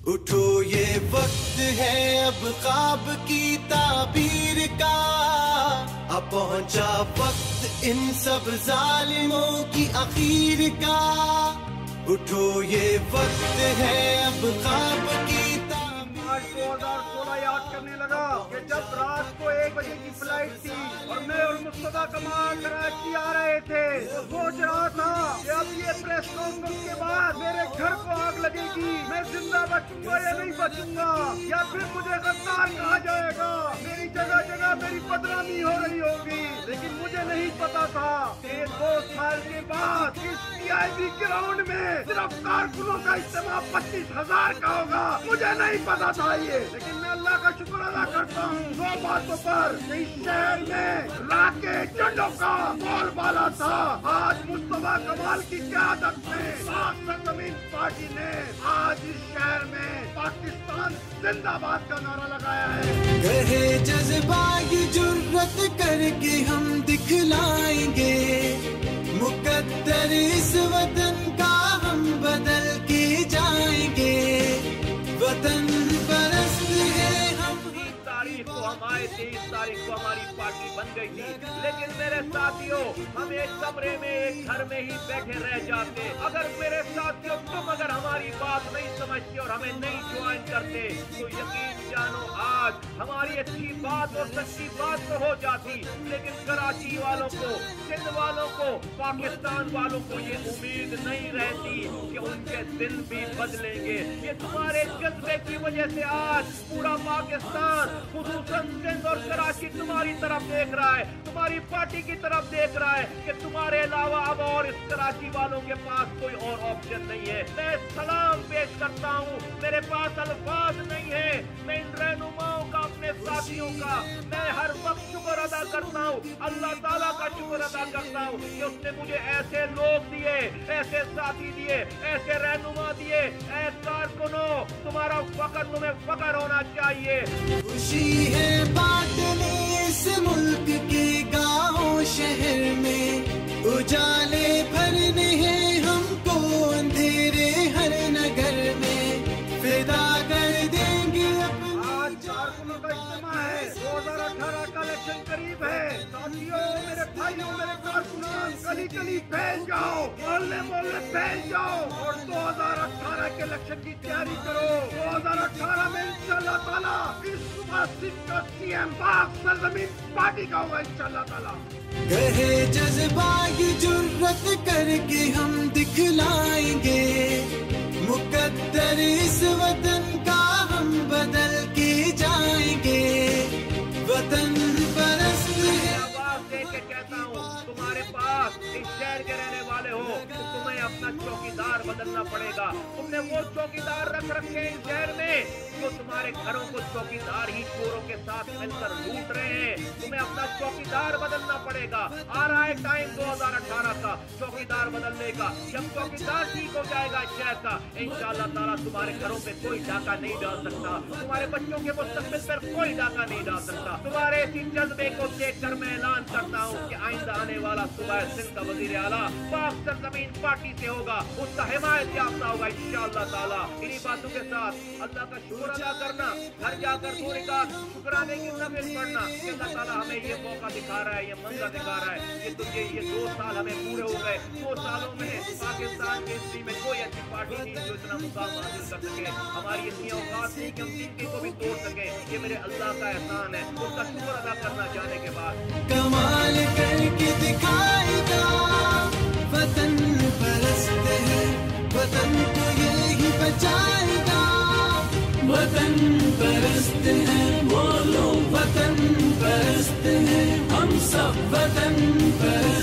اٹھو یہ وقت ہے اب خواب کی تعبیر کا، اب پہنچا وقت ان سب ظالموں کی اخیر کا، اٹھو یہ وقت ہے اب خواب کی تعبیر کا۔ 2016 یاد کرنے لگا کہ جب رات کو 1 بجے کی فلائٹ تھی اور میں اور مصطفیٰ کمال کراچی آ رہے تھے، تو سوچ رہا تھا کہ اب یہ پریس کانفرنس کے بعد میرے گھر کو آگ لگے گی، میں زندہ بچوں گا یا نہیں بچوں گا، یا پھر مجھے غدار کہا جائے گا، میری جگہ جگہ میری بدنامی ہو رہی ہوگی۔ لیکن مجھے نہیں پتا تھا کہ 2 سال کے بعد اس PIB گراؤنڈ میں صرف کارکنوں کا اجتماع 25,000 کا ہوگا، مجھے نہیں پتا تھا یہ۔ لیکن میں اللہ کا شکر ادا کرتا ہوں 2 باتوں پر، اس شہر میں راکٹ جنڈوں کا بول بالا تھا، آج مصطفیٰ کمال کی قیادت میں پاک سرزمین پارٹی نے آج اس شہر میں پاکستان زندہ باد کا نعرہ لگایا ہے۔ کہے جذبہ یہ جرت کر کے ہم دکھلائیں گے، مقدر اس وطن کا ہم بدل کے جائیں گے، وطن پرست ہے ہم۔ 30 تاریخ کو ہم آئے تھے، 30 تاریخ کو ہماری پارٹی بن گئی تھی، لیکن میرے ساتھیوں ہم ایک کمرے میں ایک گھر میں ہی بیٹھے رہ جاتے۔ اگر میرے ساتھیوں تم اگر ہماری بات نہیں سمجھتے اور ہمیں نہیں جوائن کرتے تو یقین جانو آج ہماری اچھی بات اور سچی بات تو ہو جاتی، لیکن کراچی والوں کو، سندھ والوں کو، پاکستان والوں کو یہ امید نہیں رہتی کہ ان کے دن بھی بدلیں گے۔ یہ تمہارے جذبے کی وجہ سے آج پورا پاکستان خصوصاً سندھ اور کراچی تمہاری طرف دیکھ رہا ہے، تمہاری پارٹی کی طرف دیکھ رہا ہے کہ تمہارے علاوہ اب اور اس کراچی والوں کے پاس کوئی اور آپشن نہیں ہے۔ میں سلام پیش کرتا ہوں، میرے پاس الفاظ نہیں ہے، میں ان رہنماؤں کا، اپنے ساتھیوں کا میں ہر وقت شکر ادا کرتا ہوں، اللہ تعالیٰ کا شکر ادا کرتا ہوں کہ اس نے مجھے ایسے لوگ دیے، ایسے ساتھی دیے، ایسے رہنما دیے۔ اے کارکنوں، تمہارا فخر، تمہیں فخر ہونا چاہیے۔ خوشی ہے بانٹنے اس ملک کے گاؤں شہر میں، اجالے بھرنے ہیں ہم کو اندھیرے ہر نگر میں، فدا کر دیں گے آج کارکنوں کا اجتماع ہے، 2018 کا الیکشن قریب ہے۔ ساتھیوں، میرے بھائیوں، میرے کارکنان، گلی گلی پھیل جاؤ، محلے محلے پھیل جاؤ اور 2018 کے الیکشن کی تیاری کرو۔ 2018 میں انشاءاللہ تعالیٰ اس صبح سندھ کا CM پاک سرزمین پارٹی کا ہوگا انشاءاللہ تعالیٰ۔ کہے جذبہ یہ جرت کر کے ہم دکھلائیں گے، مقدر اس وطن کا ہم بدل کے جائیں گے، وطن پرست ہے۔ آواز دے کے کہتا ہوں، تمہارے پاس اس شہر کے رہنے والے ہو تو تمہیں اپنا چوکیدار بدلنا پڑے گا۔ تم نے وہ چوکیدار رکھ رکھے اس شہر میں جو تمہارے گھروں کو چوکیدار ہی چوروں کے ساتھ مل کر لوٹ رہے ہیں۔ تمہیں اپنا چوکیدار بدلنا پڑے گا۔ آ رہا ہے ٹائم 2018 کا چوکیدار بدلنے کا۔ جب چوکیدار ٹھیک ہو جائے گا شہر کا، انشاءاللہ تعالیٰ تمہارے گھروں پہ کوئی ڈاکہ نہیں ڈال سکتا، تمہارے بچوں کے مستقبل پر کوئی ڈاکہ نہیں ڈال سکتا۔ تمہارے اسی جذبے کو دیکھ کر میں اعلان کرتا ہوں کہ آئندہ آنے والا صوبہ سندھ کا وزیر اعلیٰ پاک سرزمین پارٹی سے ہوگا، اس کا حمایت یافتہ ہوگا انشاءاللہ تعالیٰ۔ انہی باتوں کے ساتھ اللہ کا شکر ادا کرنا، گھر جا کر دو رکعت شکرانے کی نفل پڑھنا کہ اللہ تعالیٰ ہمیں یہ موقع دکھا رہا ہے، یہ منظر دکھا رہا ہے کہ تجھے یہ 2 سال ہمیں پورے ہو گئے۔ 2 سالوں میں پاکستان کی ہسٹری میں کوئی ایسی پارٹی نہیں جو اتنا مقام حاصل کر سکے۔ ہماری اتنی اوقات نہیں کہ ہم سکے کو بھی توڑ سکیں، یہ میرے اللہ کا احسان ہے، اس کا شکر ادا کرنا چاہنے کے بعد۔ کمال کر کے دکھائے گا، وطن پرست ہے، وطن کو یہی بچائے گا، وطن پرست ہے وہ لوگ، وطن پرست ہے ہم سب، وطن پرست